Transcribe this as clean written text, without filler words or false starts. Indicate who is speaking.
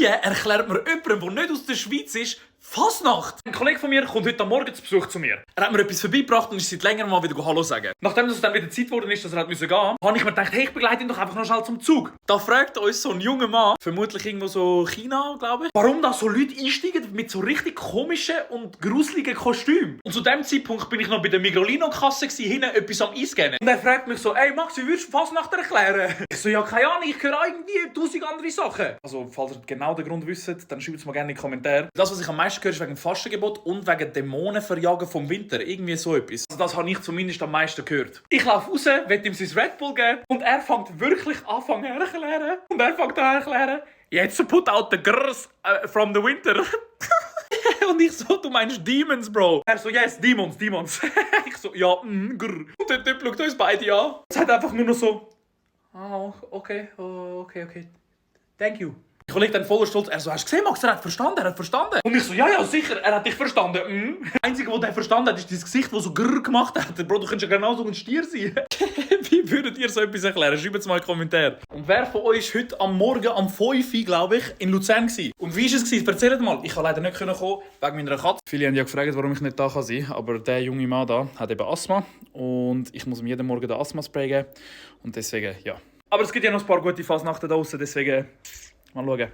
Speaker 1: Wie erklärt man jemandem, der nicht aus der Schweiz ist, Fasnacht? Ein Kollege von mir kommt heute Morgen zu Besuch zu mir. Er hat mir etwas vorbeigebracht und ist seit längerem mal wieder Hallo sagen. Nachdem es dann wieder Zeit geworden ist, dass er gehen musste, habe ich mir gedacht, hey, ich begleite ihn doch einfach noch schnell zum Zug. Da fragt uns so ein junger Mann, vermutlich irgendwo so China, glaube ich, warum da so Leute einsteigen mit so richtig komischen und gruseligen Kostümen. Und zu dem Zeitpunkt bin ich noch bei der Migrolino-Kasse hinten etwas am Einscannen. Und er fragt mich so, ey Max, wie würdest du Fasnacht erklären? Ich so, ja, keine Ahnung, ich höre irgendwie 1000 andere Sachen. Also, falls ihr genau den Grund wisst, dann schreibt es mir gerne in die Kommentare. Das, was ich am meisten höre, ist wegen dem Fastengebot und wegen Dämonenverjagen vom Winter. Irgendwie so etwas. Also das habe ich zumindest am meisten gehört. Ich laufe raus, will ihm sein Red Bull geben und er fängt wirklich an zu erklären. Und er fängt an zu erklären, jetzt put out the girls from the winter. Und ich so, du meinst Demons, Bro? Er so, yes, Demons. Ich so, ja, grr. Und der Typ schaut uns beide an. Es hat einfach nur noch so, okay. Thank you. Ich Kollege dann voller Stolz, er so, hast du gesehen, Max, er hat verstanden. Und ich so, ja, sicher, er hat dich verstanden. Das Einzige, was er verstanden hat, ist dein Gesicht, das so grrr gemacht hat. Bro, du könntest ja genau so ein Stier sein. Wie würdet ihr so etwas erklären? Schreibt es mal in die Kommentare. Und wer von euch war heute am Morgen um 5 Uhr, glaube ich, in Luzern gewesen? Und wie war es? Erzählt mal. Ich konnte leider nicht kommen, wegen meiner Katze. Viele haben ja gefragt, warum ich nicht da sein kann. Aber der junge Mann da hat eben Asthma. Und ich muss ihm jeden Morgen den Asthma-Spray geben. Und deswegen, ja. Aber es gibt ja noch ein paar gute Fasnachten da draussen, deswegen mal schauen.